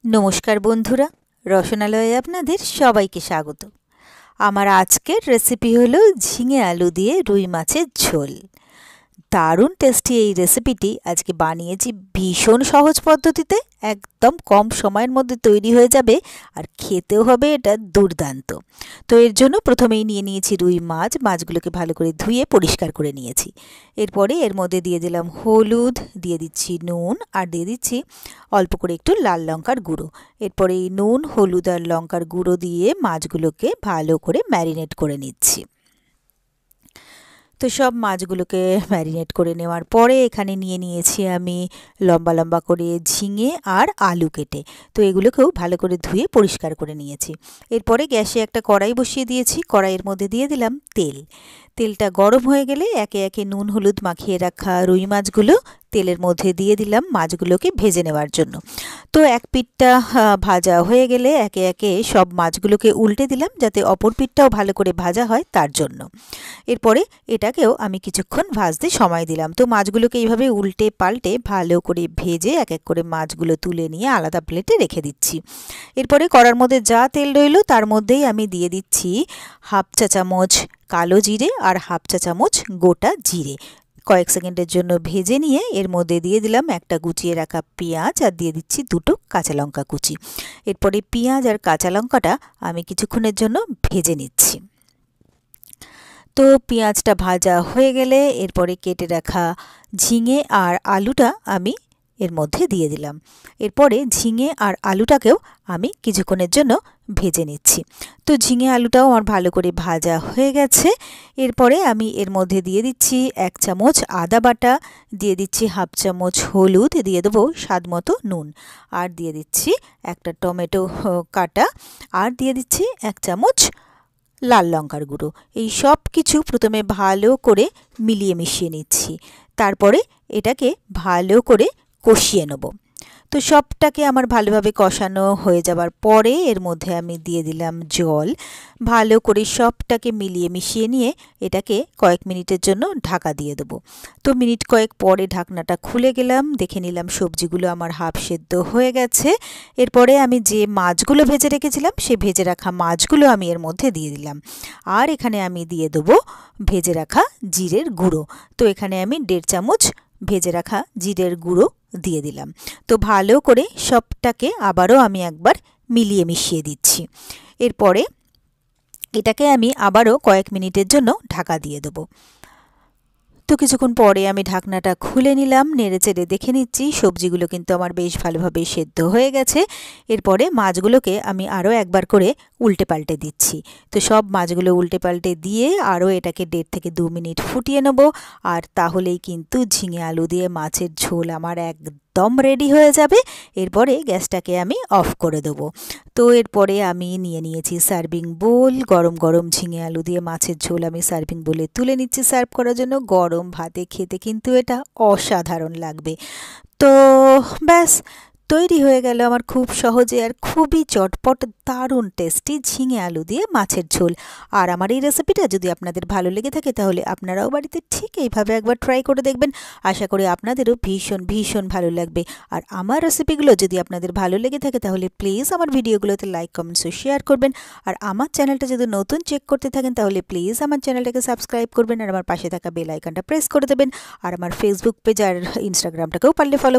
নমস্কার বন্ধুরা, রসনালয়ে আপনাদের সবাইকে স্বাগত। আমার আজকের রেসিপি হলো ঝিঙে আলু দিয়ে রুই মাছের ঝোল। দারুণ টেস্টি এই রেসিপিটি আজকে বানিয়েছি ভীষণ সহজ পদ্ধতিতে, একদম কম সময়ের মধ্যে তৈরি হয়ে যাবে আর খেতেও হবে এটা দুর্দান্ত। তো এর জন্য প্রথমেই নিয়ে নিয়েছি রুই মাছ। মাছগুলোকে ভালো করে ধুয়ে পরিষ্কার করে নিয়েছি। এরপরে এর মধ্যে দিয়ে দিলাম হলুদ, দিয়ে দিচ্ছি নুন আর দিয়ে দিচ্ছি অল্প করে একটু লাল লঙ্কার গুঁড়ো। এরপরে এই নুন, হলুদ আর লঙ্কার গুঁড়ো দিয়ে মাছগুলোকে ভালো করে ম্যারিনেট করে নিচ্ছি। তো সব মাছগুলোকে ম্যারিনেট করে নেওয়ার পরে এখানে নিয়ে নিয়েছি আমি লম্বা লম্বা করে ঝিঙে আর আলু কেটে। তো এগুলোকেও ভালো করে ধুয়ে পরিষ্কার করে নিয়েছি। এরপরে গ্যাসে একটা কড়াই বসিয়ে দিয়েছি। কড়াইয়ের মধ্যে দিয়ে দিলাম তেল। তেলটা গরম হয়ে গেলে একে একে নুন হলুদ মাখিয়ে রাখা রুই মাছগুলো তেলের মধ্যে দিয়ে দিলাম মাছগুলোকে ভেজে নেওয়ার জন্য। তো এক পিঠটা ভাজা হয়ে গেলে একে একে সব মাছগুলোকে উল্টে দিলাম, যাতে অপর পিঠটাও ভালো করে ভাজা হয় তার জন্য। এরপরে এটাকেও আমি কিছুক্ষণ ভাজতে সময় দিলাম। তো মাছগুলোকে এইভাবে উল্টে পাল্টে ভালো করে ভেজে এক এক করে মাছগুলো তুলে নিয়ে আলাদা প্লেটে রেখে দিচ্ছি। এরপরে কড়ার মধ্যে যা তেল রইল তার মধ্যেই আমি দিয়ে দিচ্ছি হাফ চা চামচ কালো জিরে আর হাফ চা চামচ গোটা জিরে। কয়েক সেকেন্ডের জন্য ভেজে নিয়ে এর মধ্যে দিয়ে দিলাম একটা কুচিয়ে রাখা পেঁয়াজ আর দিয়ে দিচ্ছি দুটো কাঁচা লঙ্কা কুচি। এরপরে পেঁয়াজ আর কাঁচা লঙ্কাটা আমি কিছুক্ষণের জন্য ভেজে নিচ্ছি। তো পেঁয়াজটা ভাজা হয়ে গেলে এরপরে কেটে রাখা ঝিঙে আর আলুটা আমি এর মধ্যে দিয়ে দিলাম। এরপরে ঝিঙে আর আলুটাকেও আমি কিছুক্ষণের জন্য ভেজে নিচ্ছি। তো ঝিঙে আলুটাও আমার ভালো করে ভাজা হয়ে গেছে। এরপরে আমি এর মধ্যে দিয়ে দিচ্ছি 1 চামচ আদা বাটা, দিয়ে দিচ্ছি হাফ চামচ হলুদ, দিয়ে দেবো স্বাদ মতো নুন, আর দিয়ে দিচ্ছি একটা টমেটো কাটা, আর দিয়ে দিচ্ছি 1 চামচ লাল লঙ্কার গুঁড়ো। এই সব কিছু প্রথমে ভালো করে মিলিয়ে মিশিয়ে নিচ্ছি। তারপরে এটাকে ভালো করে কষিয়ে নেব। তো সবটাকে আমার ভালোভাবে কষানো হয়ে যাবার পরে এর মধ্যে আমি দিয়ে দিলাম জল। ভালো করে সবটাকে মিলিয়ে মিশিয়ে নিয়ে এটাকে কয়েক মিনিটের জন্য ঢাকা দিয়ে দেবো। তো মিনিট কয়েক পরে ঢাকনাটা খুলে গেলাম, দেখে নিলাম সবজিগুলো আমার হাফ সেদ্ধ হয়ে গেছে। এরপরে আমি যে মাছগুলো ভেজে রেখেছিলাম সেই ভেজে রাখা মাছগুলো আমি এর মধ্যে দিয়ে দিলাম। আর এখানে আমি দিয়ে দেবো ভেজে রাখা জিরের গুঁড়ো। তো এখানে আমি 1.5 চামচ ভেজে রাখা জিরের গুঁড়ো দিয়ে দিলাম। তো ভালো করে সবটাকে আবারও আমি একবার মিলিয়ে মিশিয়ে দিচ্ছি। এরপরে এটাকে আমি আবারও কয়েক মিনিটের জন্য ঢাকা দিয়ে দেবো। তো কিছুক্ষণ পরে আমি ঢাকনাটা খুলে নিলাম, নেড়েচেড়ে দেখে নিচ্ছি সবজিগুলো কিন্তু আমার বেশ ভালোভাবে সেদ্ধ হয়ে গেছে। এরপরে মাছগুলোকে আমি আরও একবার করে উল্টে পাল্টে দিচ্ছি। তো সব মাছগুলো উল্টে পাল্টে দিয়ে আরও এটাকে 1.5 থেকে 2 মিনিট ফুটিয়ে নেব। আর তাহলেই কিন্তু ঝিঙে আলু দিয়ে মাছের ঝোল আমার একদম রেডি হয়ে যাবে। এরপরে গ্যাসটাকে আমি অফ করে দেবো। তো এরপরে আমি নিয়ে নিয়েছি সার্ভিং বোল। গরম গরম ঝিঙে আলু দিয়ে মাছের ঝোল আমি সার্ভিং বোলে তুলে নিচ্ছি সার্ভ করার জন্য। গরম ভাতে খেতে কিন্তু এটা অসাধারণ লাগবে। তো ব্যাস, তৈরি হয়ে গেল আমার খুব সহজে আর খুবই চটপট দারুণ টেস্টি ঝিঙে আলু দিয়ে মাছের ঝোল। আর আমার এই রেসিপিটা যদি আপনাদের ভালো লেগে থাকে তাহলে আপনারাও বাড়িতে ঠিক এইভাবে একবার ট্রাই করে দেখবেন। আশা করি আপনাদেরও ভীষণ ভীষণ ভালো লাগবে। আর আমার রেসিপিগুলো যদি আপনাদের ভালো লেগে থাকে তাহলে প্লিজ আমার ভিডিওগুলোতে লাইক কমেন্টস ও শেয়ার করবেন। আর আমার চ্যানেলটা যদি নতুন চেক করতে থাকেন তাহলে প্লিজ আমার চ্যানেলটাকে সাবস্ক্রাইব করবেন আর আমার পাশে থাকা বেল আইকনটা প্রেস করে দেবেন। আর আমার ফেসবুক পেজ আর ইনস্টাগ্রামটাকেও পারলে ফলো